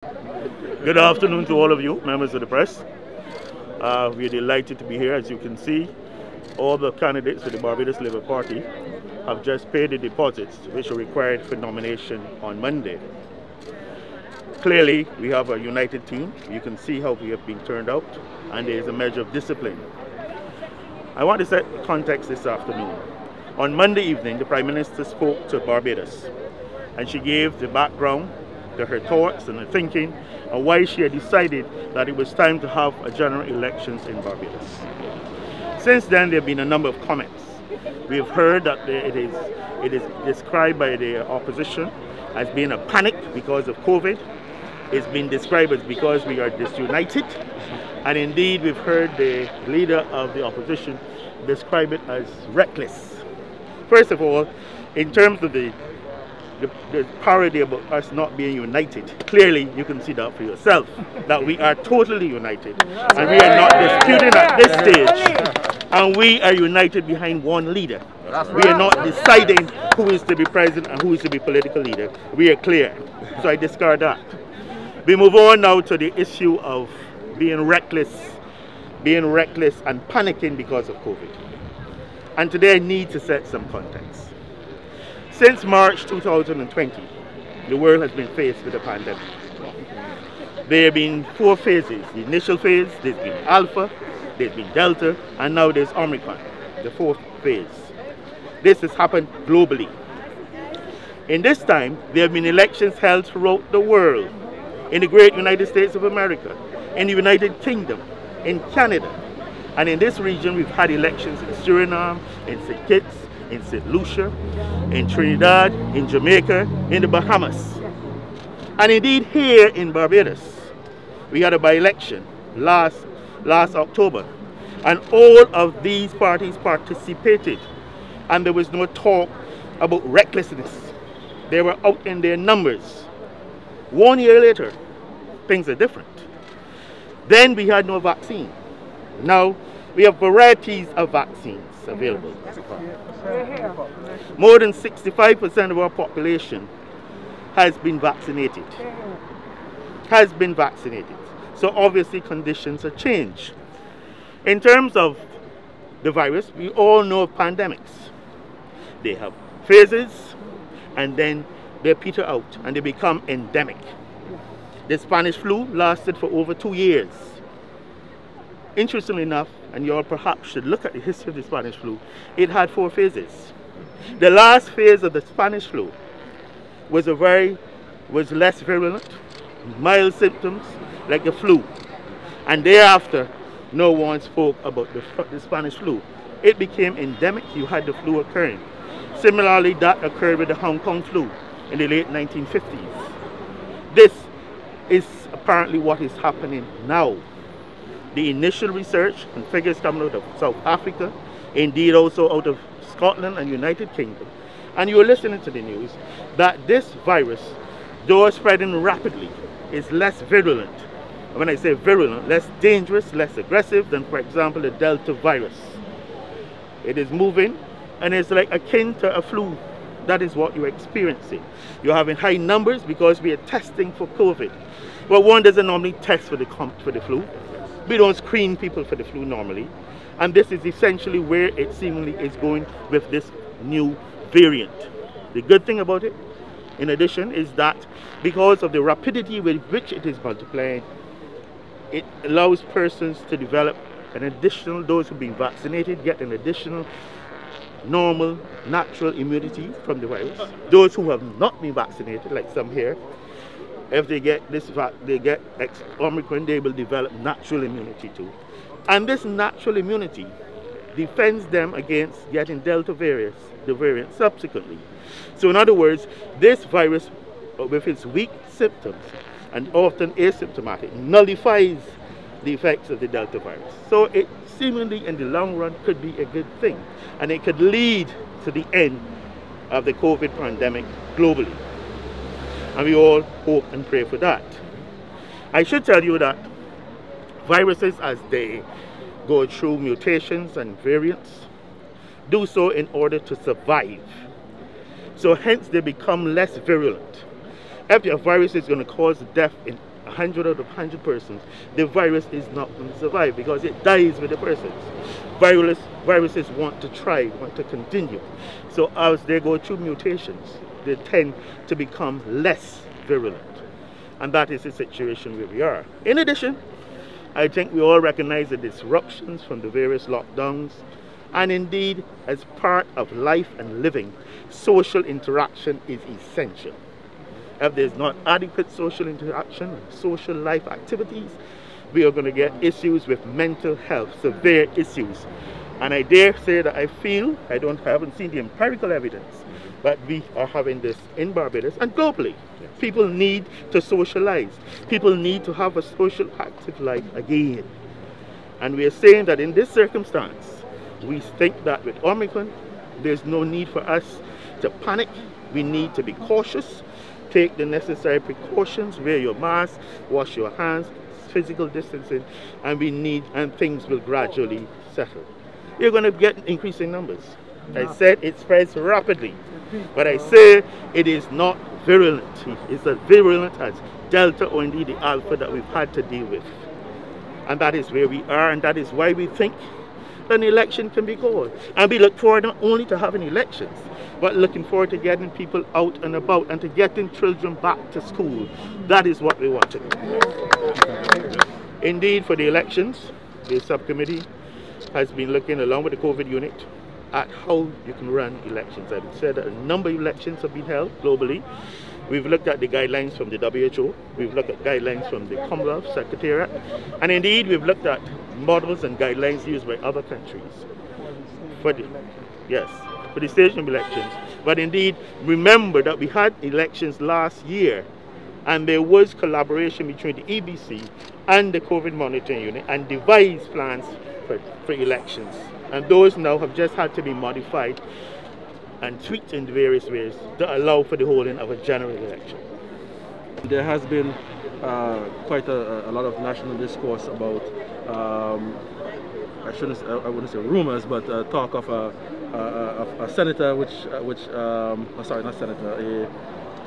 Good afternoon to all of you, members of the press. We're delighted to be here. As you can see, all the candidates for the Barbados Labour Party have just paid the deposits which are required for nomination on Monday. Clearly, we have a united team. You can see how we have been turned out, and there is a measure of discipline. I want to set context this afternoon. On Monday evening, the Prime Minister spoke to Barbados, and she gave the background to her thoughts and her thinking and why she had decided that it was time to have a general elections in Barbados. Since then, there have been a number of comments. We have heard that it is described by the opposition as being a panic because of COVID. It's been described as because we are disunited. And indeed, we've heard the leader of the opposition describe it as reckless. First of all, in terms of the parody about us not being united, clearly you can see that for yourself, that we are totally united, and we are not disputing at this stage, and we are united behind one leader. We are not deciding who is to be president and who is to be political leader. We are clear, so I discard that. We move on now to the issue of being reckless and panicking because of COVID. And today I need to set some context. Since March 2020, the world has been faced with a pandemic. There have been 4 phases. The initial phase, there's been Alpha, there's been Delta, and now there's Omicron, the 4th phase. This has happened globally. In this time, there have been elections held throughout the world, in the great United States of America, in the United Kingdom, in Canada, and in this region we've had elections in Suriname, in St. Kitts, in St. Lucia, in Trinidad, in Jamaica, in the Bahamas. And indeed here in Barbados, we had a by-election last October. And all of these parties participated. And there was no talk about recklessness. They were out in their numbers. 1 year later, things are different. Then we had no vaccine. Now we have varieties of vaccines available. More than 65% of our population has been vaccinated. So obviously conditions have changed. In terms of the virus, we all know of pandemics. They have phases and then they peter out and they become endemic. The Spanish flu lasted for over 2 years. Interestingly enough, and you all perhaps should look at the history of the Spanish flu, it had 4 phases. The last phase of the Spanish flu was less virulent, mild symptoms like the flu. And thereafter, no one spoke about the Spanish flu. It became endemic. You had the flu occurring. Similarly, that occurred with the Hong Kong flu in the late 1950s. This is apparently what is happening now. The initial research and figures coming out of South Africa, indeed also out of Scotland and United Kingdom, and you're listening to the news, that this virus, though spreading rapidly, is less virulent. When I say virulent, less dangerous, less aggressive than, for example, the Delta virus. It is moving, and it's like akin to a flu. That is what you're experiencing. You're having high numbers because we are testing for COVID. Well, one doesn't normally test for the flu. We don't screen people for the flu normally. And this is essentially where it seemingly is going with this new variant. The good thing about it, in addition, is that because of the rapidity with which it is multiplying, it allows persons to develop an additional, those who've been vaccinated get an additional normal, natural immunity from the virus. Those who have not been vaccinated, like some here, if they get Omicron, they will develop natural immunity too. And this natural immunity defends them against getting Delta variant subsequently. So in other words, this virus, with its weak symptoms and often asymptomatic, nullifies the effects of the Delta virus. So it seemingly in the long run could be a good thing, and it could lead to the end of the COVID pandemic globally. And we all hope and pray for that. I should tell you that viruses, as they go through mutations and variants, do so in order to survive. So hence they become less virulent. If your virus is going to cause death in 100 out of 100 persons, the virus is not going to survive because it dies with the persons. Viruses want to try, want to continue. So as they go through mutations, they tend to become less virulent. And that is the situation where we are. In addition, I think we all recognize the disruptions from the various lockdowns, and indeed, as part of life and living, social interaction is essential. If there's not adequate social interaction and social life activities, we are going to get issues with mental health, severe issues. And I dare say that I haven't seen the empirical evidence, but we are having this in Barbados and globally. People need to socialize. People need to have a social active life again. And we are saying that in this circumstance, we think that with Omicron, there's no need for us to panic. We need to be cautious, take the necessary precautions, wear your mask, wash your hands, physical distancing, and things will gradually settle. You're going to get increasing numbers. I said it spreads rapidly, but I say it is not virulent. It's as virulent as Delta or indeed the Alpha that we've had to deal with. And that is where we are, and that is why we think an election can be called. And we look forward not only to having elections, but looking forward to getting people out and about and to getting children back to school. That is what we want to do. Indeed, for the elections, the subcommittee has been looking along with the COVID unit at how you can run elections. I've said that a number of elections have been held globally. We've looked at the guidelines from the WHO, we've looked at guidelines from the Commonwealth Secretariat, and indeed we've looked at models and guidelines used by other countries for the station elections. But indeed, remember that we had elections last year, and there was collaboration between the EBC and the COVID monitoring unit and devised plans for elections. And those now have just had to be modified and tweaked in various ways to allow for the holding of a general election. There has been quite a lot of national discourse about, I wouldn't say rumors, but talk of a senator, sorry, not senator,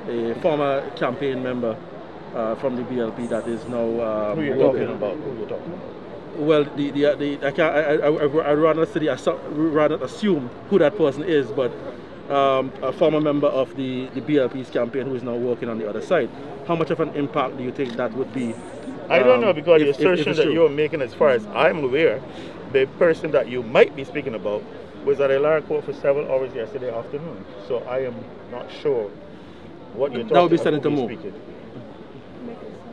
a former campaign member from the BLP that is now. Who are you talking about? Well, I'd rather assume who that person is, but a former member of the BLP's campaign who is now working on the other side. How much of an impact do you think that would be? I don't know, because the assertion that you're making, as far as I'm aware, the person that you might be speaking about was at a Lara court for several hours yesterday afternoon. So I am not sure what you're talking about. That would be Senator Moore.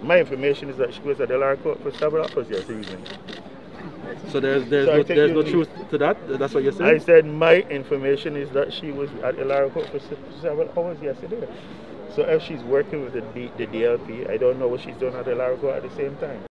My information is that she was at the Lara court for several hours yesterday evening. So there's no truth to that? That's what you're saying? I said my information is that she was at the Lara court for several hours yesterday. So if she's working with the DLP, I don't know what she's doing at the Lara court at the same time.